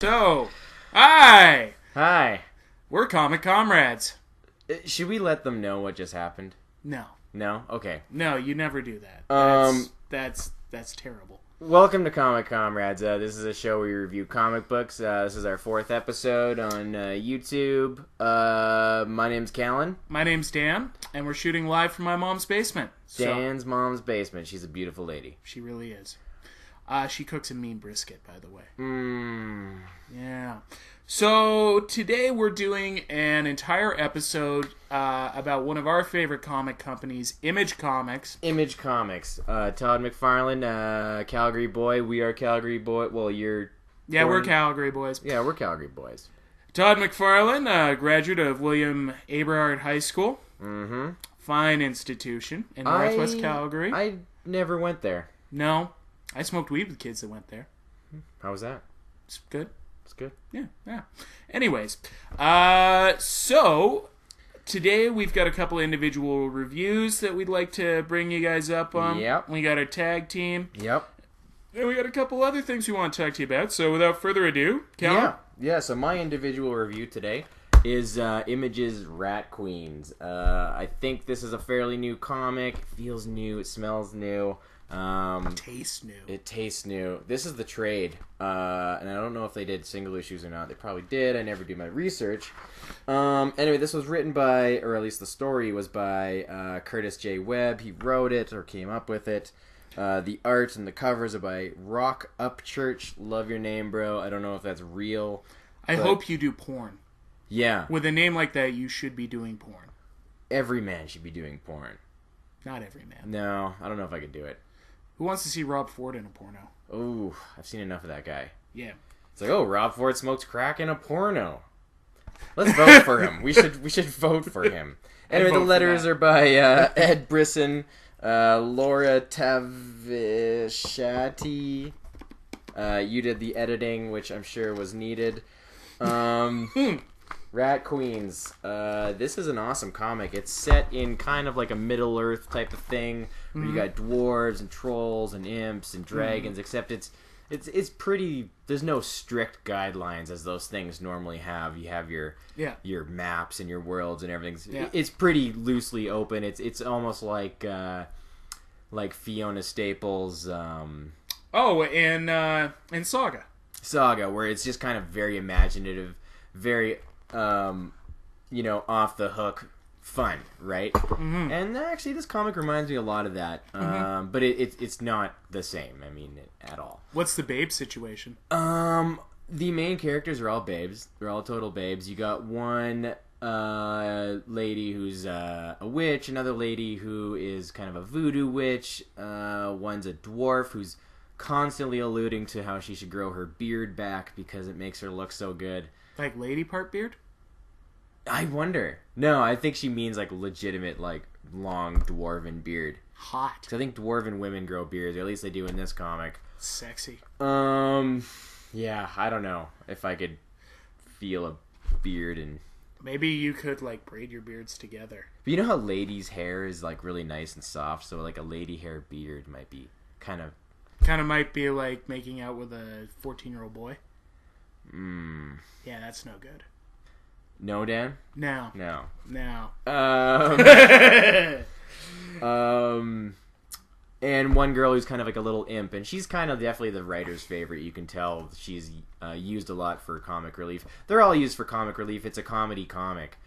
So, hi! Hi. We're Comic Comrades. Should we let them know what just happened? No. No? Okay. No, you never do that. That's terrible. Welcome to Comic Comrades. This is a show where we review comic books. This is our 4th episode on YouTube. My name's Callan. My name's Dan, and we're shooting live from my mom's basement. Dan's mom's basement. She's a beautiful lady. She really is. She cooks a mean brisket, by the way. Yeah. So, today we're doing an entire episode about one of our favorite comic companies, Image Comics. Image Comics. Todd McFarlane, Calgary boy. We are Calgary boy. Well, you're... Yeah, we're Calgary boys. Yeah, we're Calgary boys. Todd McFarlane, graduate of William Aberhart High School. Mm-hmm. Fine institution in Northwest Calgary. I never went there. No. I smoked weed with kids that went there. How was that? It's good. It's good. Yeah. Anyways, so today we've got a couple individual reviews that we'd like to bring you guys up on. Yep. We got our tag team. Yep. And we got a couple other things we want to talk to you about. So without further ado, Cal? Yeah. So my individual review today is Image's Rat Queens. I think this is a fairly new comic. It feels new. It smells new. Tastes new. It tastes new. This is the trade, and I don't know if they did single issues or not. They probably did. I never do my research. Anyway, this was written by, or at least the story was by, Curtis J. Webb. He wrote it, or came up with it. The art and the covers are by Rock Upchurch. Love your name, bro. I don't know if that's real. I hope you do porn. Yeah. With a name like that, you should be doing porn. Every man should be doing porn. Not every man. No, I don't know if I could do it. Who wants to see Rob Ford in a porno? Ooh, I've seen enough of that guy. Yeah. It's like, oh, Rob Ford smokes crack in a porno. Let's vote for him. We should vote for him. Anyway, the letters are by Ed Brisson, Laura Tavishati. You did the editing, which I'm sure was needed. Rat Queens. This is an awesome comic. It's set in kind of like a Middle-earth type of thing, where you got dwarves and trolls and imps and dragons, except it's pretty. There's no strict guidelines as those things normally have. You have your maps and your worlds and everything. Yeah. It's pretty loosely open. It's almost like Fiona Staples. In Saga. Saga, where it's just kind of very imaginative, very off the hook fun, right? Mm-hmm. And actually, this comic reminds me a lot of that, but it's not the same. I mean, at all. What's the babe situation? The main characters are all babes. They're all total babes. You got one lady who's a witch, another lady who is kind of a voodoo witch. One's a dwarf who's constantly alluding to how she should grow her beard back because it makes her look so good. Like lady part beard? I wonder. No, I think she means like legitimate, like long dwarven beard. Hot. 'Cause I think dwarven women grow beards, or at least they do in this comic. Sexy. Yeah, I don't know if I could feel a beard and... Maybe you could like braid your beards together. But you know how ladies' hair is like really nice and soft, so like a lady hair beard might be kind of might be like making out with a 14-year-old boy. Yeah, that's no good. No, Dan? No. And one girl who's kind of like a little imp, and she's kind of definitely the writer's favorite. You can tell she's used a lot for comic relief. They're all used for comic relief. It's a comedy comic.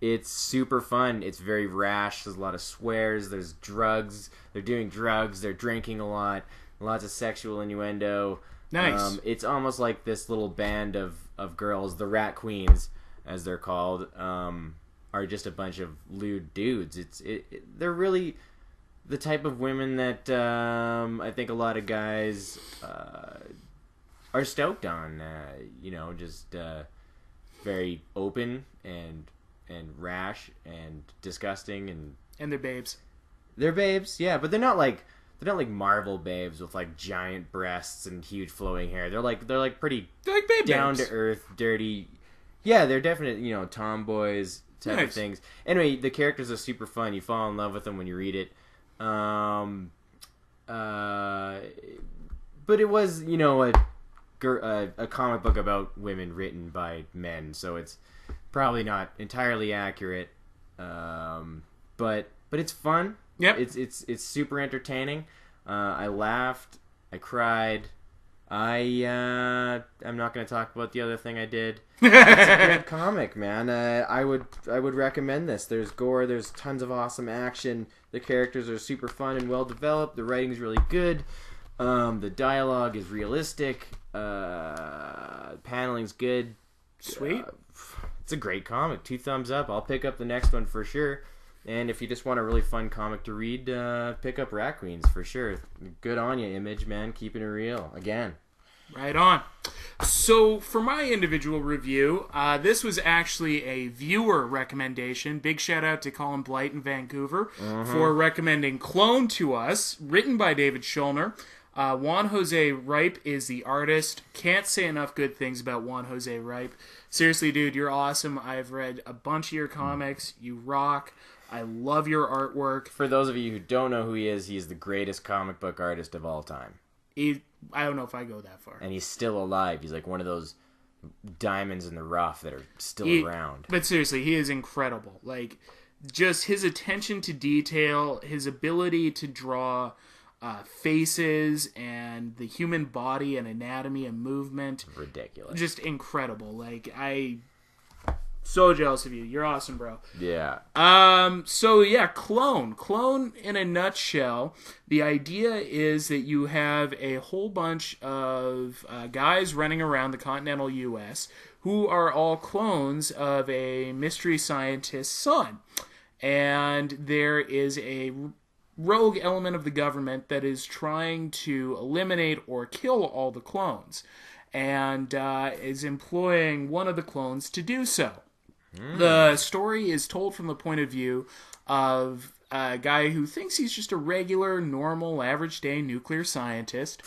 It's super fun. It's very rash. There's a lot of swears. There's drugs. They're doing drugs. They're drinking a lot. Lots of sexual innuendo. Nice. It's almost like this little band of girls, the Rat Queens, as they're called, are just a bunch of lewd dudes. They're really the type of women that I think a lot of guys are stoked on. Just very open and rash and disgusting and they're babes. They're babes, yeah, but they're not like Marvel babes with like giant breasts and huge flowing hair. They're like pretty babe down to earth, dirty. Yeah, they're definite, tomboys type of things. Anyway, the characters are super fun. You fall in love with them when you read it. But it was, a comic book about women written by men, so it's probably not entirely accurate. But it's fun. Yep. It's super entertaining. I laughed. I cried. I'm not going to talk about the other thing I did. It's a great comic, man. I would recommend this. There's gore. There's tons of awesome action. The characters are super fun and well developed. The writing's really good. The dialogue is realistic. Paneling's good. Sweet. It's a great comic. 2 thumbs up. I'll pick up the next one for sure. And if you just want a really fun comic to read, pick up Rat Queens for sure. Good on you, Image, man. Keeping it real. Again. Right on. So, for my individual review, this was actually a viewer recommendation. Big shout out to Colin Blight in Vancouver for recommending Clone to us, written by David Schulner. Juan Jose Ripe is the artist. Can't say enough good things about Juan Jose Ripe. Seriously, dude, you're awesome. I've read a bunch of your comics. You rock. I love your artwork. For those of you who don't know who he is the greatest comic book artist of all time. I don't know if I go that far. And he's still alive. He's like one of those diamonds in the rough that are still around. But seriously, he is incredible. Like, just his attention to detail, his ability to draw faces and the human body and anatomy and movement. Ridiculous. Just incredible. Like, so jealous of you. You're awesome, bro. Yeah. So yeah, Clone. Clone in a nutshell. The idea is that you have a whole bunch of guys running around the continental U.S. who are all clones of a mystery scientist's son. And there is a rogue element of the government that is trying to eliminate or kill all the clones. And is employing one of the clones to do so. The story is told from the point of view of a guy who thinks he's just a regular, normal, average-day nuclear scientist.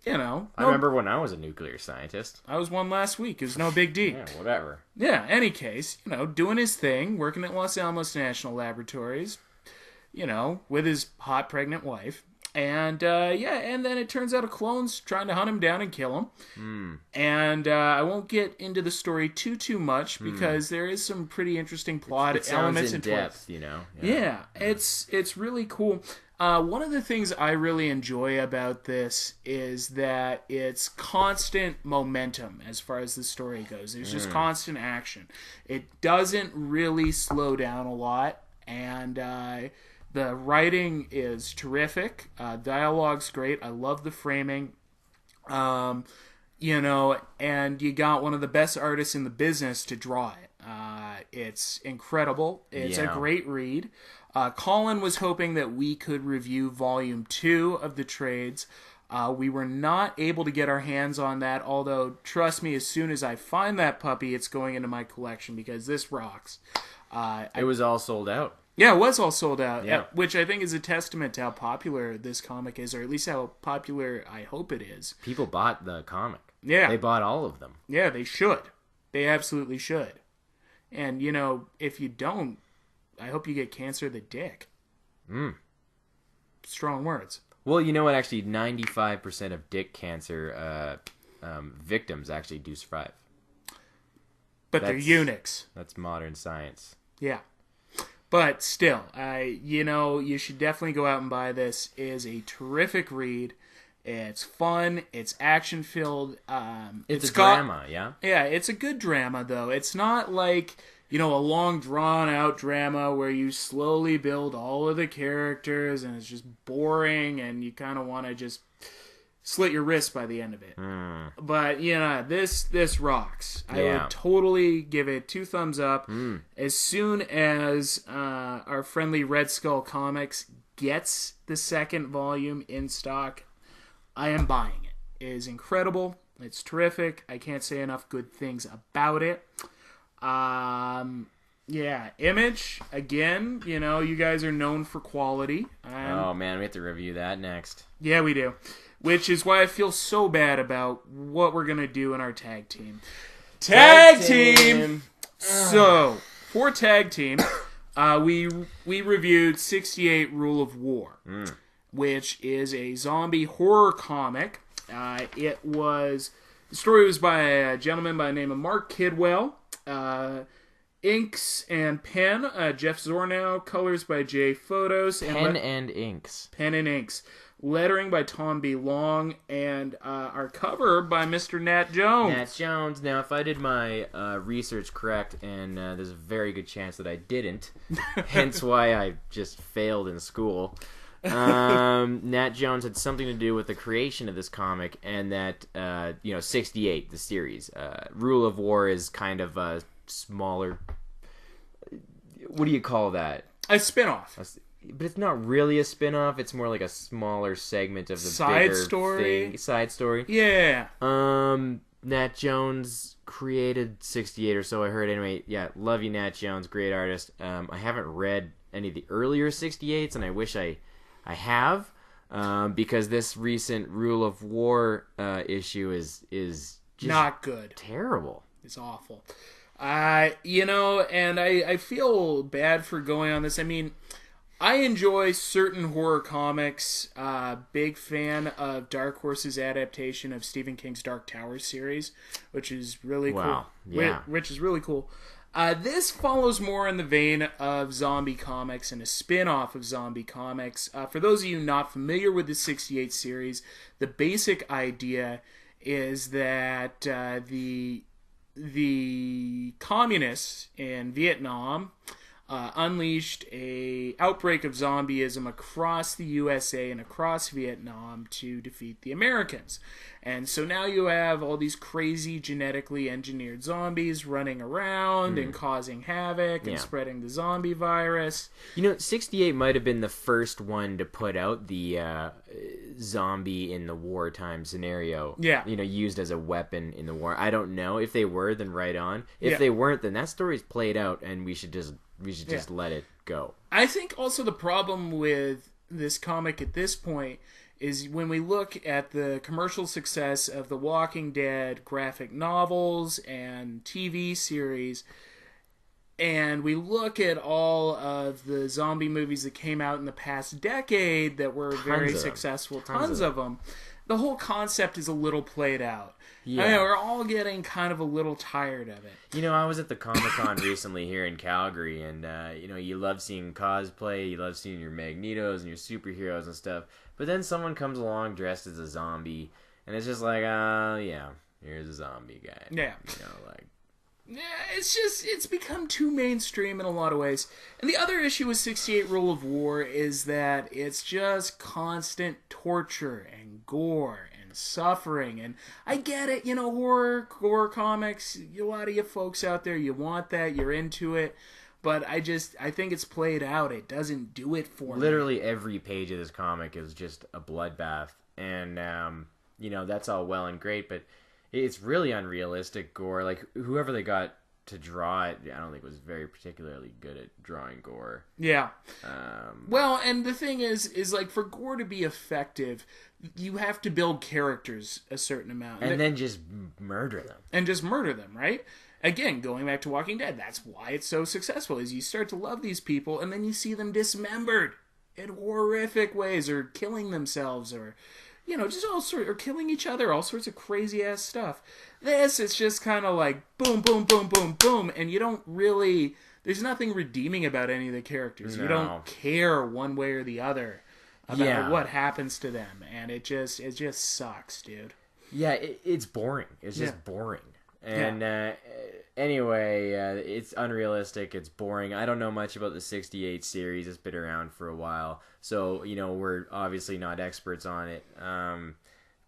You know. I remember when I was a nuclear scientist. I was one last week. It was no big deal. Yeah, whatever. Yeah, any case, doing his thing, working at Los Alamos National Laboratories, with his hot pregnant wife. And, and then it turns out a clone's trying to hunt him down and kill him. And I won't get into the story too much because there is some pretty interesting plot elements in depth, Yeah, it's really cool. One of the things I really enjoy about this is that it's constant momentum as far as the story goes. There's just constant action. It doesn't really slow down a lot, and the writing is terrific. Dialogue's great. I love the framing. And you got one of the best artists in the business to draw it. It's incredible. It's a great read. Colin was hoping that we could review Volume 2 of the trades. We were not able to get our hands on that, although, trust me, as soon as I find that puppy, it's going into my collection because this rocks. It was all sold out. Yeah, it was all sold out, yeah. Which I think is a testament to how popular this comic is, or at least how popular I hope it is. People bought the comic. Yeah. They bought all of them. Yeah, they should. They absolutely should. And, if you don't, I hope you get cancer of the dick. Strong words. Well, you know what? Actually, 95% of dick cancer victims actually do survive. But they're eunuchs. That's modern science. Yeah. But still, you should definitely go out and buy this. It is a terrific read. It's fun. It's action-filled. It's a drama, yeah? Yeah, it's a good drama, though. It's not like, a long, drawn-out drama where you slowly build all of the characters and it's just boring and you kind of want to just slit your wrist by the end of it. But, this rocks. I would totally give it 2 thumbs up. As soon as our friendly Red Skull Comics gets the second volume in stock, I am buying it. It is incredible. It's terrific. I can't say enough good things about it. Image, again, you guys are known for quality. Oh, man, we have to review that next. Yeah, we do. Which is why I feel so bad about what we're going to do in our tag team. Tag team! So, for tag team, we reviewed 68 Rule of War, which is a zombie horror comic. It was The story was by a gentleman by the name of Mark Kidwell. Inks and pen, Jeff Zornow. Colors by Jay Photos. Pen and inks. Pen and inks. Lettering by Tom B. Long. And our cover by Mr. Nat Jones. Nat Jones. Now, if I did my research correct, and there's a very good chance that I didn't, hence why I just failed in school, Nat Jones had something to do with the creation of this comic, and that, 68, the series. Rule of War is kind of a smaller... What do you call that? A spin-off. But it's not really a spin-off. It's more like a smaller segment of the side bigger story thing. Side story. Yeah. Nat Jones created 68 or so, I heard. Anyway, yeah, love you, Nat Jones. Great artist. I haven't read any of the earlier 68s, and I wish I have, because this recent Rule of War issue is just not good. Terrible. It's awful. And I feel bad for going on this. I mean, I enjoy certain horror comics. Big fan of Dark Horse's adaptation of Stephen King's Dark Tower series, which is really cool. Yeah. Which is really cool. This follows more in the vein of zombie comics and a spin-off of zombie comics. For those of you not familiar with the 68 series, the basic idea is that the communists in Vietnam unleashed a outbreak of zombieism across the USA and across Vietnam to defeat the Americans. And so now you have all these crazy genetically engineered zombies running around and causing havoc and spreading the zombie virus. 68 might have been the first one to put out the zombie in the wartime scenario. Yeah. Used as a weapon in the war. I don't know. If they were, then right on. If they weren't, then that story's played out, and we should just let it go. I think also the problem with this comic at this point is when we look at the commercial success of the Walking Dead graphic novels and TV series, and we look at all of the zombie movies that came out in the past decade that were very successful, tons of them, the whole concept is a little played out. Yeah. I mean, we're all getting kind of a little tired of it. I was at the Comic-Con recently here in Calgary, and, you love seeing cosplay, you love seeing your Magnetos and your superheroes and stuff, but then someone comes along dressed as a zombie, and it's just like, here's a zombie guy. Yeah. Yeah, it's become too mainstream in a lot of ways. And the other issue with 68 Rule of War is that it's just constant torture and gore and suffering. And I get it, horror comics, a lot of you folks out there, you want that, you're into it. But I think it's played out. It doesn't do it for me. Literally every page of this comic is just a bloodbath. And, that's all well and great, but it's really unrealistic gore. Like, whoever they got to draw it, I don't think was very particularly good at drawing gore. Yeah. Well, and the thing is like, for gore to be effective, you have to build characters a certain amount. And then just murder them. And just murder them, right? Again, going back to Walking Dead, that's why it's so successful, is you start to love these people, and then you see them dismembered in horrific ways, or killing themselves, or... just all sorts, or killing each other, all sorts of crazy-ass stuff. It's just kind of like boom, boom, boom, boom, boom, and you don't really... There's nothing redeeming about any of the characters. No. You don't care one way or the other about what happens to them, and it just sucks, dude. Yeah, it's boring. It's just boring. And anyway, it's unrealistic. It's boring. I don't know much about the 68 series. It's been around for a while. So, we're obviously not experts on it.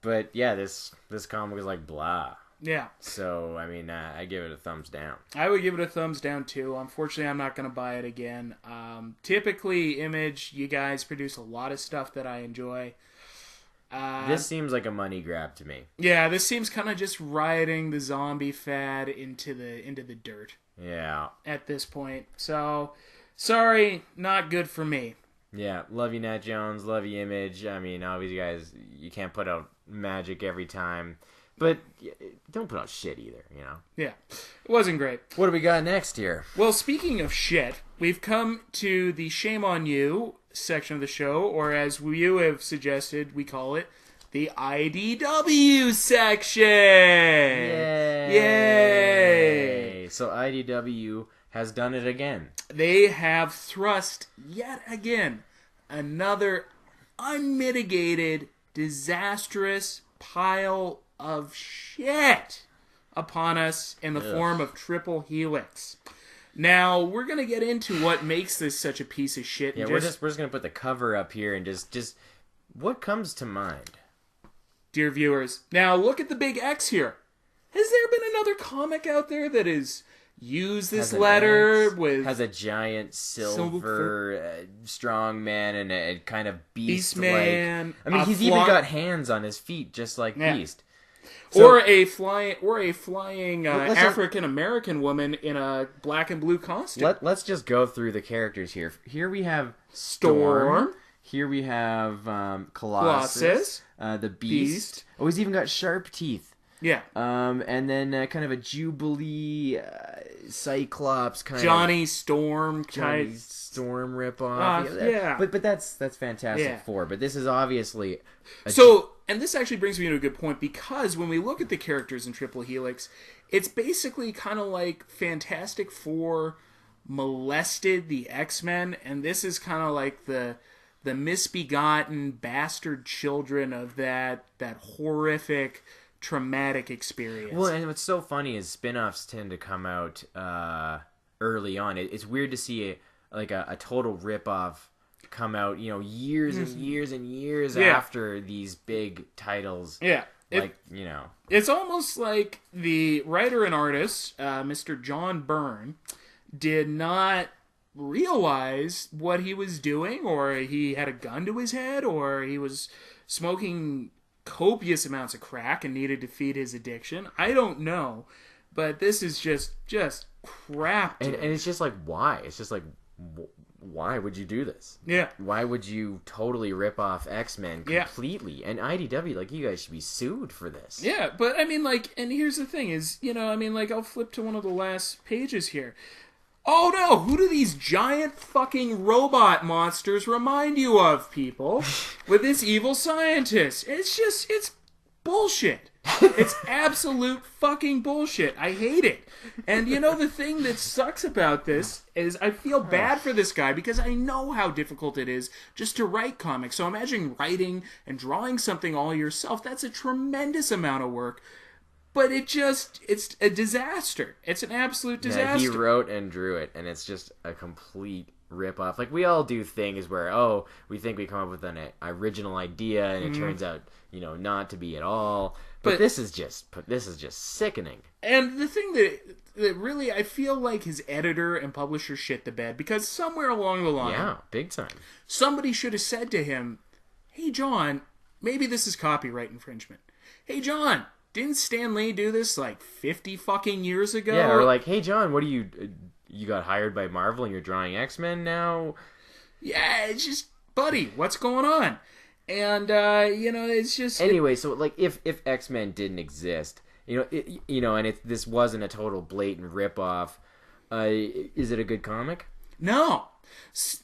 But yeah, this comic is like blah. Yeah. So, I mean, I give it a thumbs down. I would give it a thumbs down too. Unfortunately, I'm not going to buy it again. Typically, Image, you guys produce a lot of stuff that I enjoy. This seems like a money grab to me. Yeah, this seems kind of just riding the zombie fad into the dirt. Yeah. At this point. So, sorry, not good for me. Yeah, love you, Nat Jones. Love you, Image. I mean, obviously, guys, you can't put out magic every time. But don't put out shit either, Yeah, it wasn't great. What do we got next here? Well, speaking of shit, we've come to the Shame on You section of the show, or as you have suggested, we call it the IDW section. Yay! So IDW has done it again. They have thrust yet again another unmitigated, disastrous pile of shit upon us in the form of Triple Helix. Now, we're going to get into what makes this such a piece of shit. Yeah, we're just going to put the cover up here and just what comes to mind? Dear viewers, now look at the big X here. Has there been another comic out there that has used this letter with... Has a giant silver strong man and a kind of beast man. I mean, he's even got hands on his feet, just like Beast. So, or a flying African American woman in a black and blue costume. Let's just go through the characters here. Here we have Storm. Here we have Colossus. The Beast. Oh, he's even got sharp teeth. Yeah. And then kind of a Jubilee Cyclops kind Johnny Storm ripoff. Yeah. But that's Fantastic Four. But this is obviously and this actually brings me to a good point, because when we look at the characters in Triple Helix, it's basically kind of like Fantastic Four molested the X-Men, and this is kind of like the misbegotten bastard children of that horrific, traumatic experience. Well, and what's so funny is spin-offs tend to come out early on. It's weird to see a total rip-off come out, years and years and years after these big titles. Yeah. It's almost like the writer and artist, Mr. John Byrne, did not realize what he was doing, or he had a gun to his head, or he was smoking copious amounts of crack and needed to feed his addiction. I don't know, but this is just crap. And it's just like, why? It's just like, why would you do this? Yeah. Why would you totally rip off X-Men completely? And IDW, you guys should be sued for this. Yeah, but I mean, and here's the thing is, I'll flip to one of the last pages here. Oh no, who do these giant fucking robot monsters remind you of, people? With this evil scientist. It's bullshit. It's absolute fucking bullshit. I hate it. And the thing that sucks about this is I feel bad for this guy, because I know how difficult it is just to write comics. So imagine writing and drawing something all yourself. That's a tremendous amount of work. But it's a disaster. It's an absolute disaster. Yeah, he wrote and drew it, and it's just a complete rip-off. We all do things where, we think we come up with an original idea, and it turns out, not to be at all. But this is just sickening. And the thing that really, I feel like his editor and publisher shit the bed, because somewhere along the line... Yeah, big time. Somebody should have said to him, hey, John, maybe this is copyright infringement. Hey, John... Didn't Stan Lee do this 50 fucking years ago? Yeah, or hey, John, what are you got hired by Marvel and you're drawing X-Men now? Yeah, it's just, buddy, what's going on? And, it's just... Anyway, so, if X-Men didn't exist, and this wasn't a total blatant ripoff, is it a good comic? No.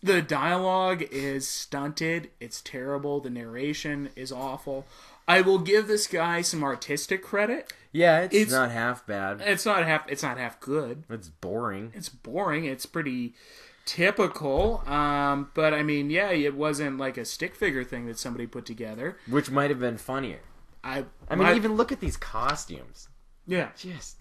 The dialogue is stunted. It's terrible. The narration is awful. I will give this guy some artistic credit. Yeah, it's not half bad. It's not half good. It's boring. It's pretty typical. But I mean, it wasn't like a stick figure thing that somebody put together, which might have been funnier. I mean, even look at these costumes. Yeah, just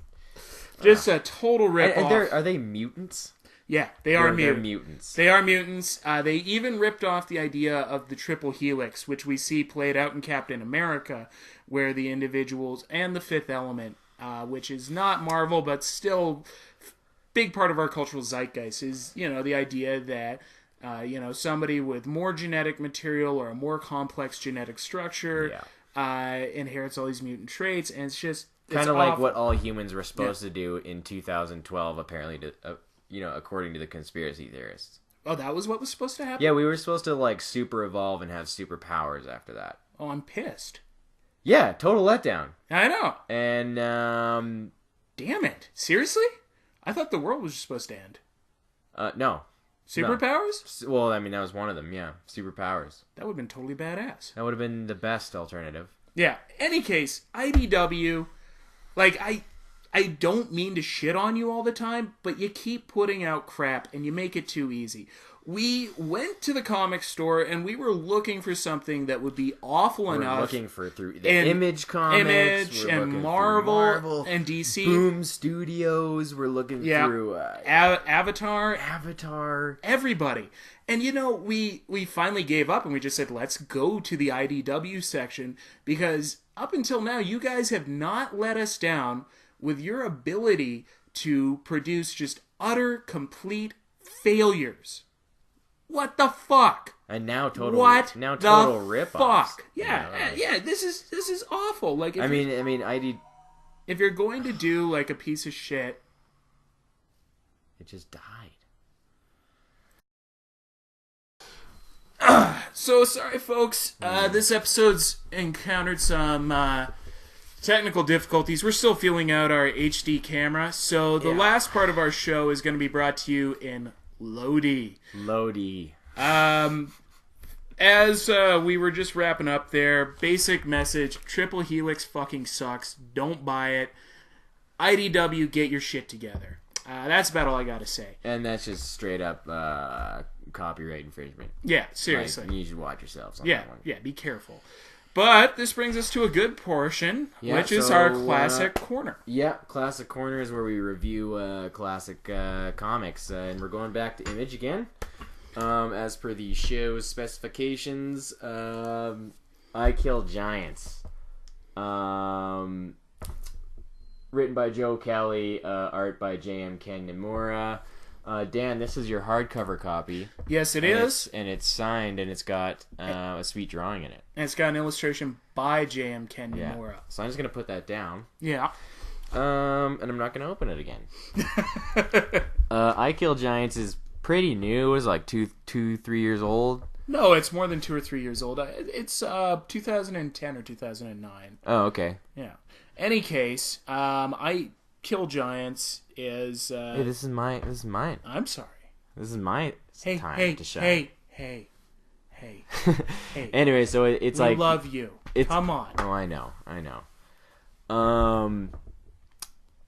a total rip off. And are they mutants? Yeah, they are mutants. They are mutants. They even ripped off the idea of the Triple Helix, which we see played out in Captain America, where the individuals and the Fifth Element, which is not Marvel, but still big part of our cultural zeitgeist, is, the idea that, somebody with more genetic material or a more complex genetic structure inherits all these mutant traits, and it's just... Kind of like what all humans were supposed to do in 2012, apparently, according to the conspiracy theorists. Oh, that was what was supposed to happen? Yeah, we were supposed to, super evolve and have superpowers after that. Oh, I'm pissed. Yeah, total letdown. I know. And, damn it. Seriously? I thought the world was supposed to end. No. Superpowers? No. Well, I mean, that was one of them, yeah. Superpowers. That would have been totally badass. That would have been the best alternative. Yeah. Any case, IDW, like, I don't mean to shit on you all the time, but you keep putting out crap and you make it too easy. We went to the comic store and we were looking for something that would be awful enough. We're looking for through the Image comics, Image and Marvel and DC. Boom Studios. We're looking through Avatar. Everybody. And we finally gave up and we just said, let's go to the IDW section, because up until now, you guys have not let us down with your ability to produce just utter, complete failures. What the fuck? And now total rip-offs. Fuck? Yeah. This is awful. Like, if you're going to do like a piece of shit, it just died. So sorry, folks. This episode's encountered some technical difficulties. We're still feeling out our HD camera, so the last part of our show is going to be brought to you in Lodi. As we were just wrapping up there, basic message: Triple Helix fucking sucks. Don't buy it. IDW, get your shit together. That's about all I gotta say. And that's just straight up copyright infringement. Yeah, seriously. Like, you should watch yourselves on that one. Yeah, be careful. But this brings us to a good portion, which is our Classic Corner. Yeah, Classic Corner is where we review classic comics. And we're going back to Image again. As per the show's specifications, I Kill Giants. Written by Joe Kelly, art by J.M. Ken Nimura. Dan, this is your hardcover copy. Yes, it is. And it's signed, and it's got a sweet drawing in it. And it's got an illustration by J.M. Ken Nimura. So I'm just going to put that down. Yeah. And I'm not going to open it again. I Kill Giants is pretty new. It was like 3 years old. No, it's more than 2 or 3 years old. It's 2010 or 2009. Oh, okay. Yeah. Any case, I Kill Giants is... hey, this is mine. I'm sorry. This is my time to shine. Hey. Anyway, so it's we like... love you. Come on. Oh, I know.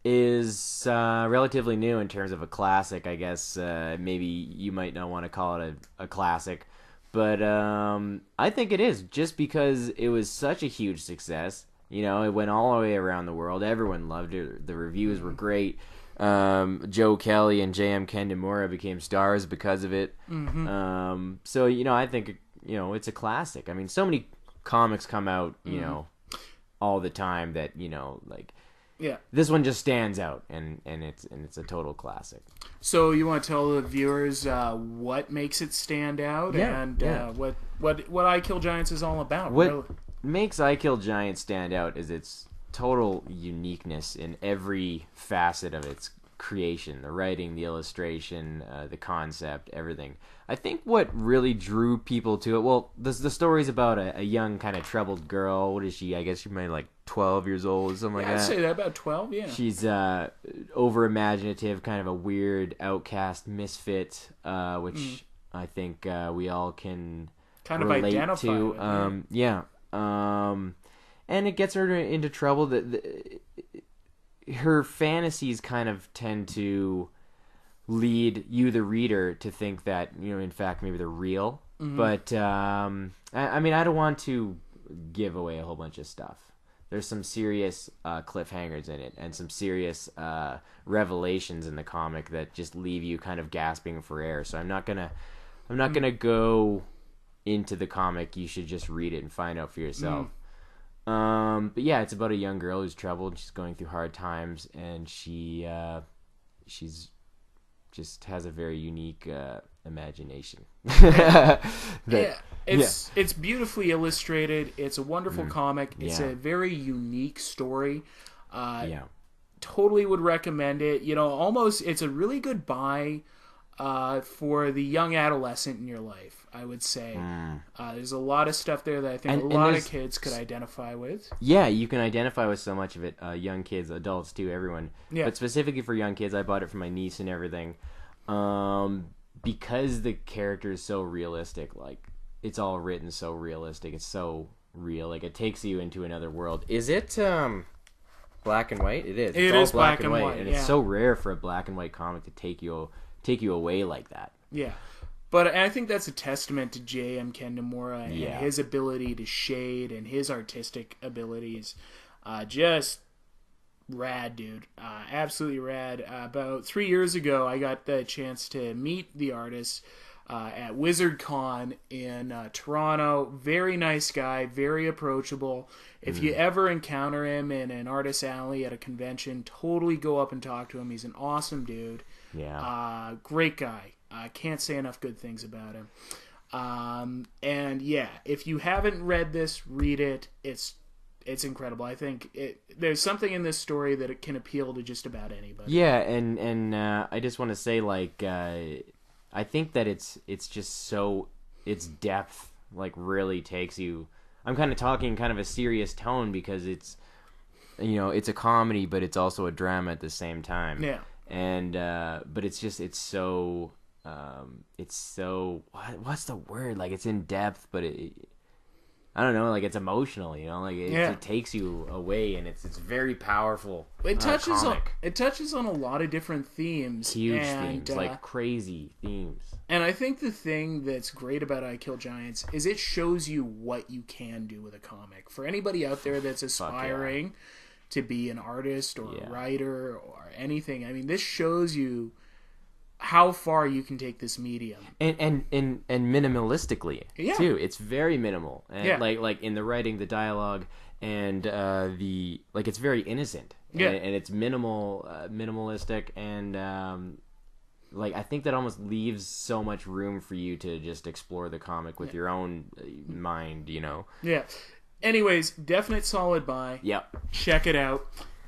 Is relatively new in terms of a classic, I guess. Maybe you might not want to call it a classic. But I think it is, just because it was such a huge success. It went all the way around the world. Everyone loved it. The reviews were great. Joe Kelly and J.M. Ken Nimura became stars because of it. Mm-hmm. So, I think, it's a classic. I mean, so many comics come out, all the time that, yeah, this one just stands out, and it's a total classic. So you want to tell the viewers what makes it stand out, what I Kill Giants is all about? What makes I Kill Giants stand out is its total uniqueness in every facet of its creation: the writing, the illustration, the concept, everything. I think what really drew people to it, well, the story's about a young kind of troubled girl. What is she? I guess she might be like 12 years old or something like that. I'd say that, about 12, yeah. She's over-imaginative, kind of a weird outcast misfit, which I think we all can kind of relate identify to. With, and it gets her into trouble. Her fantasies kind of tend to lead you, the reader, to think that, in fact, maybe they're real. Mm-hmm. But, I mean, I don't want to give away a whole bunch of stuff. There's some serious cliffhangers in it, and some serious revelations in the comic that just leave you kind of gasping for air. So I'm not gonna go into the comic. You should just read it and find out for yourself. But yeah, it's about a young girl who's troubled. She's going through hard times, and she's just has a very unique imagination. It's beautifully illustrated. It's a wonderful comic. It's a very unique story. Totally would recommend it. Almost it's a really good buy for the young adolescent in your life, I would say. There's a lot of stuff there that I think a lot of kids could identify with. Yeah, you can identify with so much of it. Young kids, adults too, everyone. Yeah. But specifically for young kids, I bought it for my niece and everything. Because the character is so realistic, like, it's all written so realistic. It's so real. Like, it takes you into another world. Is it black and white? It is. It all is black and white, and yeah. it's so rare for a black and white comic to take you away like that. Yeah. But I think that's a testament to J.M. Kendamura and Yeah. his ability to shade and his artistic abilities. Just rad, dude. Absolutely rad. About 3 years ago, I got the chance to meet the artist at WizardCon in Toronto. Very nice guy, very approachable. If you ever encounter him in an artist alley at a convention, totally go up and talk to him. He's an awesome dude. Yeah. Great guy. I can't say enough good things about him. And yeah, if you haven't read this, read it. It's incredible. I think there's something in this story that it can appeal to just about anybody. Yeah, and I just want to say, like, I think that it's just so, its depth, like, really takes you. I'm kind of talking kind of a serious tone because it's, you know, it's a comedy, but it's also a drama at the same time. Yeah. And but it's so what's the word? Like, it's in depth, but I don't know, like, it's emotional, you know, like it takes you away, and it's very powerful. It touches on a lot of different themes, huge themes, like crazy themes. And I think the thing that's great about I Kill Giants is it shows you what you can do with a comic. For anybody out there that's aspiring to be an artist or a writer or anything, I mean, this shows you how far you can take this medium, and minimalistically too. It's very minimal, and like in the writing, the dialogue, and it's very innocent, and it's minimalistic, and like, I think that almost leaves so much room for you to just explore the comic with your own mind, you know. Yeah. Anyways, definite solid buy. Yep. Check it out.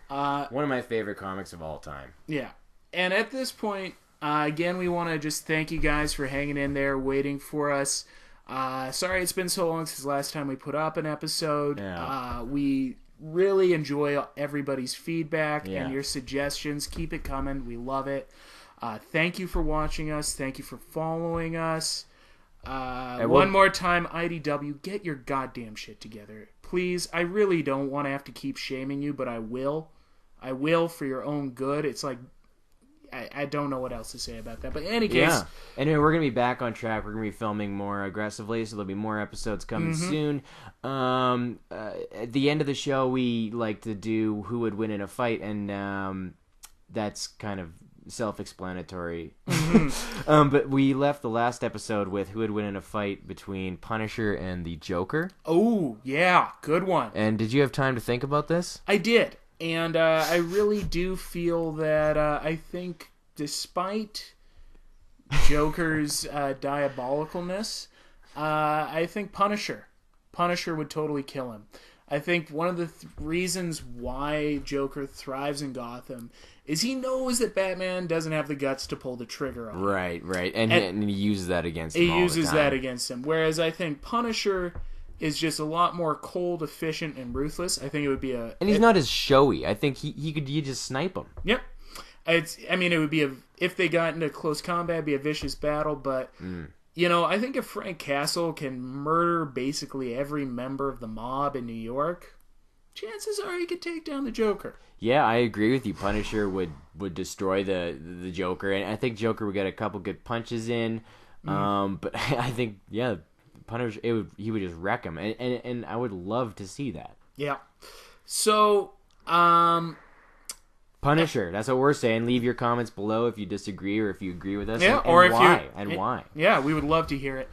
One of my favorite comics of all time. Yeah. And at this point, again, we want to just thank you guys for hanging in there, waiting for us. Sorry it's been so long since the last time we put up an episode. Yeah. We really enjoy everybody's feedback and your suggestions. Keep it coming. We love it. Thank you for watching us. Thank you for following us. One more time, IDW, get your goddamn shit together. Please, I really don't want to have to keep shaming you, but I will. I will for your own good. It's like, I don't know what else to say about that. But in any case... Yeah. Anyway, we're going to be back on track. We're going to be filming more aggressively, so there'll be more episodes coming soon. At the end of the show, we like to do who would win in a fight, and that's kind of self-explanatory. But we left the last episode with who would win in a fight between Punisher and the Joker. Oh, yeah. Good one. And did you have time to think about this? I did. And I really do feel that I think despite Joker's diabolicalness, I think Punisher would totally kill him. I think one of the reasons why Joker thrives in Gotham is he knows that Batman doesn't have the guts to pull the trigger on him. Right. And he uses that against him. He uses that against him. Whereas I think Punisher is just a lot more cold, efficient, and ruthless. I think it would be and he's not as showy. I think you just snipe him. Yep. It would be if they got into close combat, it'd be a vicious battle. But you know, I think if Frank Castle can murder basically every member of the mob in New York, chances are he could take down the Joker. Yeah, I agree with you. Punisher would destroy the Joker, and I think Joker would get a couple good punches in. But I think Punisher, he would just wreck him, and I would love to see that. Yeah. So, Punisher. That's what we're saying. Leave your comments below if you disagree or if you agree with us. Yeah, and or if why and why. Yeah, we would love to hear it.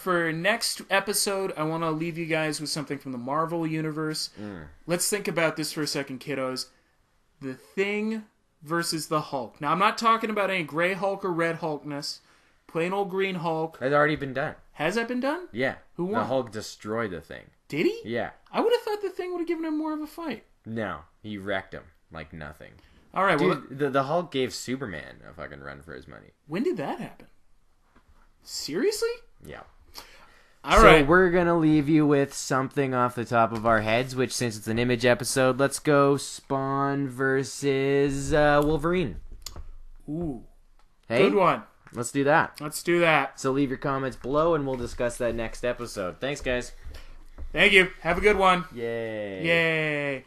For next episode, I want to leave you guys with something from the Marvel Universe. Let's think about this for a second, kiddos. The Thing versus the Hulk. Now, I'm not talking about any Gray Hulk or Red Hulkness. Plain old Green Hulk. That's already been done. Has that been done? Yeah. Who won? The Hulk destroyed the Thing. Did he? Yeah. I would have thought the Thing would have given him more of a fight. No. He wrecked him like nothing. All right. Dude, the Hulk gave Superman a fucking run for his money. When did that happen? Seriously? Yeah. All right. So we're going to leave you with something off the top of our heads, which, since it's an Image episode, let's go Spawn versus Wolverine. Ooh. Hey? Good one. Let's do that. Let's do that. So leave your comments below, and we'll discuss that next episode. Thanks, guys. Thank you. Have a good one. Yay. Yay.